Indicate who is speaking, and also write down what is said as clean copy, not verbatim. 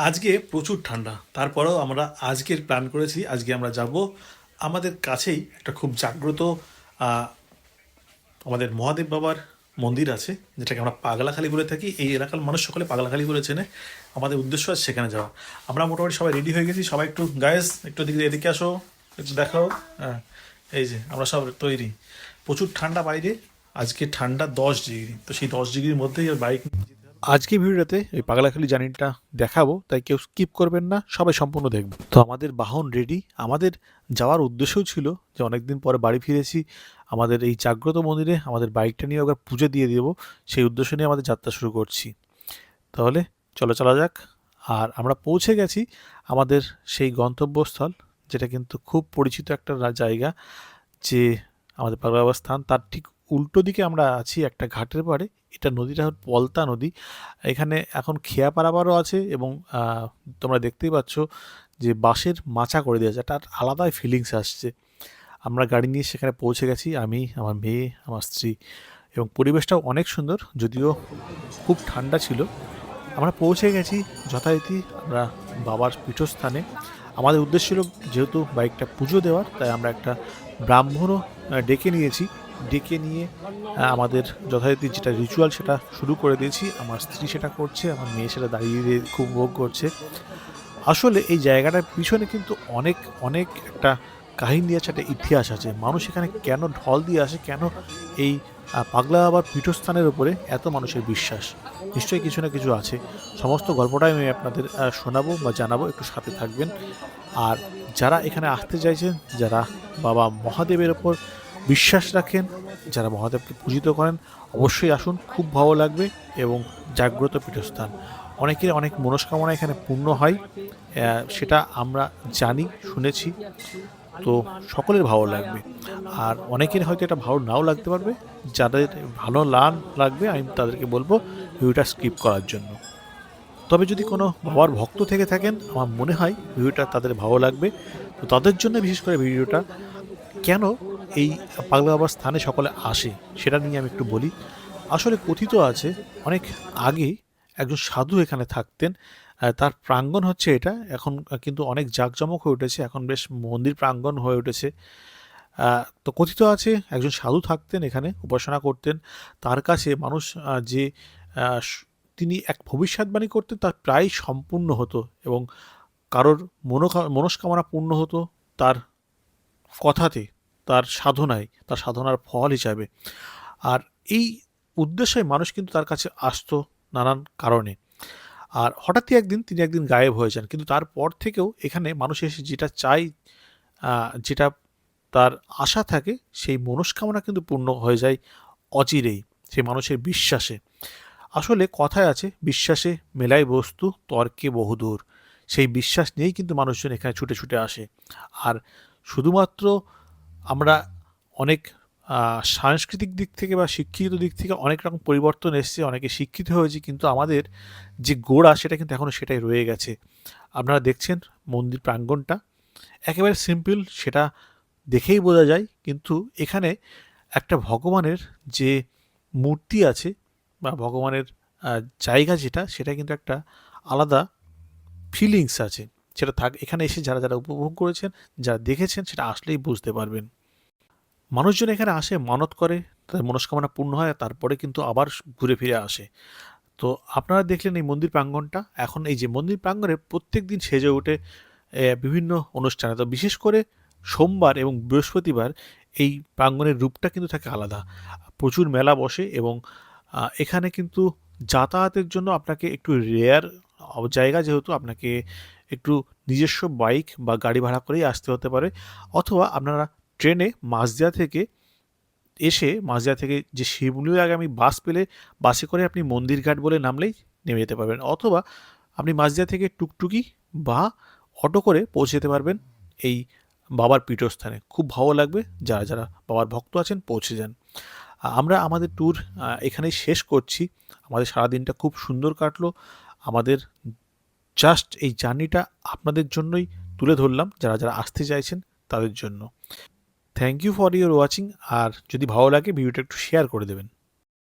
Speaker 1: আজকে প্রচুর ঠান্ডা, তারপরেও আমরা আজকের প্ল্যান করেছি। আজকে আমরা যাব আমাদের কাছেই একটা খুব জাগ্রত আহ, আমাদের মহাদেব বাবার মন্দির আছে, যেটাকে আমরা পাগলাখালি বলে থাকি। এই এলাকার মানুষ সকলে পাগলাখালি বলে চেনে। আমাদের উদ্দেশ্য আছে সেখানে যাওয়া। আমরা মোটামুটি সবাই রেডি হয়ে গেছি। সবাই একটু গায়েস একটু এদিকে আসো, একটু দেখাও। হ্যাঁ, এই যে আমরা সব তৈরি। প্রচুর ঠান্ডা বাইরে। আজকে ঠান্ডা 10 ডিগ্রি, তো সেই 10 ডিগ্রির মধ্যেই বাইক। আজকে ভিডিওতে ওই পাগলাখালি জার্নিটা দেখাবো, তাই কেউ স্কিপ করবেন না, সবাই সম্পূর্ণ দেখবেন। তো আমাদের বাহন রেডি। আমাদের যাওয়ার উদ্দেশ্যও ছিল যে অনেকদিন পরে বাড়ি ফিরেছি, আমাদের এই জাগ্রত মন্দিরে আমাদের বাইকটা নিয়ে একবার পুজো দিয়ে দেবো। সেই উদ্দেশ্য নিয়ে আমাদের যাত্রা শুরু করছি। তাহলে চলো চলা যাক। আর আমরা পৌঁছে গেছি আমাদের সেই গন্তব্যস্থল, যেটা কিন্তু খুব পরিচিত একটা জায়গা, যে আমাদের পাগলা বাবার স্থান। তার ঠিক উল্টো দিকে আমরা আছি একটা ঘাটের পাড়ে। এটা নদীটা হল পলতা নদী। এখানে এখন খেয়া পারাবারও আছে, এবং তোমরা দেখতেই পাচ্ছ যে বাঁশের মাচা করে দিয়েছে, একটা আলাদাই ফিলিংস আসছে। আমরা গাড়ি নিয়ে সেখানে পৌঁছে গেছি, আমি, আমার মেয়ে, আমার স্ত্রী, এবং পরিবেশটাও অনেক সুন্দর, যদিও খুব ঠান্ডা ছিল। আমরা পৌঁছে গেছি যথারীতি আমরা বাবার পীঠস্থানে। আমাদের উদ্দেশ্য ছিল যেহেতু বাইকটা পুজো দেওয়ার, তাই আমরা একটা ব্রাহ্মণও ডেকে নিয়েছি। ডেকে নিয়ে আমাদের যথারীতি যেটা রিচুয়াল সেটা শুরু করে দিয়েছি। আমার স্ত্রী সেটা করছে, আমার মেয়ে সেটা দাঁড়িয়ে দিয়ে খুব ভোগ করছে। আসলে এই জায়গাটার পিছনে কিন্তু অনেক অনেক একটা কাহিনী আছে, একটা ইতিহাস আছে। মানুষ এখানে কেন ঢল দিয়ে আসে, কেন এই পাগলা বাবার পীঠস্থানের উপরে এত মানুষের বিশ্বাস, নিশ্চয়ই কিছু না কিছু আছে। সমস্ত গল্পটাই আমি আপনাদের শোনাবো বা জানাবো, একটু সাথে থাকবেন। আর যারা এখানে আসতে চাইছেন, যারা বাবা মহাদেবের ওপর বিশ্বাস রাখেন, যারা মহাদেবকে পূজিত করেন, অবশ্যই আসুন, খুব ভালো লাগবে। এবং জাগ্রত পীঠস্থান, অনেকের অনেক মনস্কামনা এখানে পূর্ণ হয়, সেটা আমরা জানি, শুনেছি। তো সকলের ভালো লাগবে। আর অনেকের হয়তো এটা ভালো নাও লাগতে পারবে। যাদের ভালো লাগবে, আমি তাদেরকে বলবো ভিডিওটা স্কিপ করার জন্য। তবে যদি কোনো বাবার ভক্ত থেকে থাকেন, আমার মনে হয় ভিডিওটা তাদের ভালো লাগবে। তো তাদের জন্য বিশেষ করে ভিডিওটা। কেন এই পাগলা বাবার স্থানে সকলে আসে সেটা নিয়ে আমি একটু বলি। আসলে কথিত আছে অনেক আগে একজন সাধু এখানে থাকতেন। তার প্রাঙ্গণ হচ্ছে এটা। এখন কিন্তু অনেক জাঁকজমক হয়ে উঠেছে, এখন বেশ মন্দির প্রাঙ্গণ হয়ে উঠেছে। তো কথিত আছে একজন সাধু থাকতেন এখানে, উপাসনা করতেন। তার কাছে মানুষ যে আহ, স- তিনি এক ভবিষ্যৎবাণী করতেন, তার প্রায় সম্পূর্ণ হতো, এবং কারোর মনস্কামনা পূর্ণ হতো তার কথাতে, তার সাধনায়, তার সাধনার ফল হিসাবে। আর এই উদ্দেশ্যে মানুষ কিন্তু তার কাছে আসতো নানান কারণে। আর হঠাৎই একদিন তিনি একদিন গায়েব হয়ে যান, কিন্তু তারপর থেকেও এখানে মানুষ এসে যেটা চায়, যেটা তার আশা থাকে, সেই মনস্কামনা কিন্তু পূর্ণ হয়ে যায় অচিরেই, সেই মানুষের বিশ্বাসে। আসলে কথায় আছে, বিশ্বাসে মেলায় বস্তু, তর্কে বহুদূর। সেই বিশ্বাস নিয়েই কিন্তু মানুষজন এখানে ছুটে ছুটে আসে। আর শুধুমাত্র আমরা অনেক সাংস্কৃতিক দিক থেকে বা শিক্ষিত দিক থেকে অনেক রকম পরিবর্তন এসছে, অনেকে শিক্ষিত হয়েছে, কিন্তু আমাদের যে গোড়া সেটা কিন্তু এখনও সেটাই রয়ে গেছে। আপনারা দেখছেন মন্দির প্রাঙ্গণটা একেবারে সিম্পল, সেটা দেখেই বোঝা যায়। কিন্তু এখানে একটা ভগবানের যে মূর্তি আছে, বা ভগবানের জায়গা যেটা, সেটা কিন্তু একটা আলাদা ফিলিংস আছে। সেটা এখানে এসে যারা যারা উপভোগ করেছেন, যারা দেখেছেন, সেটা আসলেই বুঝতে পারবেন। মানুষজন এখানে আসে, মানত করে, তাদের মনস্কামনা পূর্ণ হয়, তারপরে কিন্তু আবার ঘুরে ফিরে আসে। তো আপনারা দেখলেন এই মন্দির প্রাঙ্গণটা। এখন এই যে মন্দির প্রাঙ্গণে প্রত্যেক দিন সেজে ওঠে বিভিন্ন অনুষ্ঠানে। তো বিশেষ করে সোমবার এবং বৃহস্পতিবার এই প্রাঙ্গণের রূপটা কিন্তু থাকে আলাদা। প্রচুর মেলা বসে, এবং এখানে কিন্তু যাতায়াতের জন্য আপনাকে একটু রেয়ার জায়গা, যেহেতু আপনাকে একটু নিজস্ব বাইক বা গাড়ি ভাড়া করেই আসতে হতে পারে, অথবা আপনারা ট্রেনে মাঝদিয়া থেকে যে শিমুলিয়াগামী বাস পেলে, বাসে করে আপনি মন্দিরঘাট বলে নামলেই নেমে যেতে পারবেন, অথবা আপনি মাঝদিয়া থেকে টুকটুকি বা অটো করে পৌঁছে যেতে পারবেন এই বাবার পীঠস্থানে। খুব ভালো লাগবে, যারা যারা বাবার ভক্ত আছেন পৌঁছে যান। আমরা আমাদের ট্যুর এখানেই শেষ করছি। আমাদের সারাদিনটা খুব সুন্দর কাটলো। আমাদের জাস্ট এই জার্নিটা আপনাদের জন্যই তুলে ধরলাম, যারা যারা আসতে চাইছেন তাদের জন্য। Thank you for your watching. আর যদি ভালো লাগে ভিডিওটা একটু শেয়ার করে দেবেন।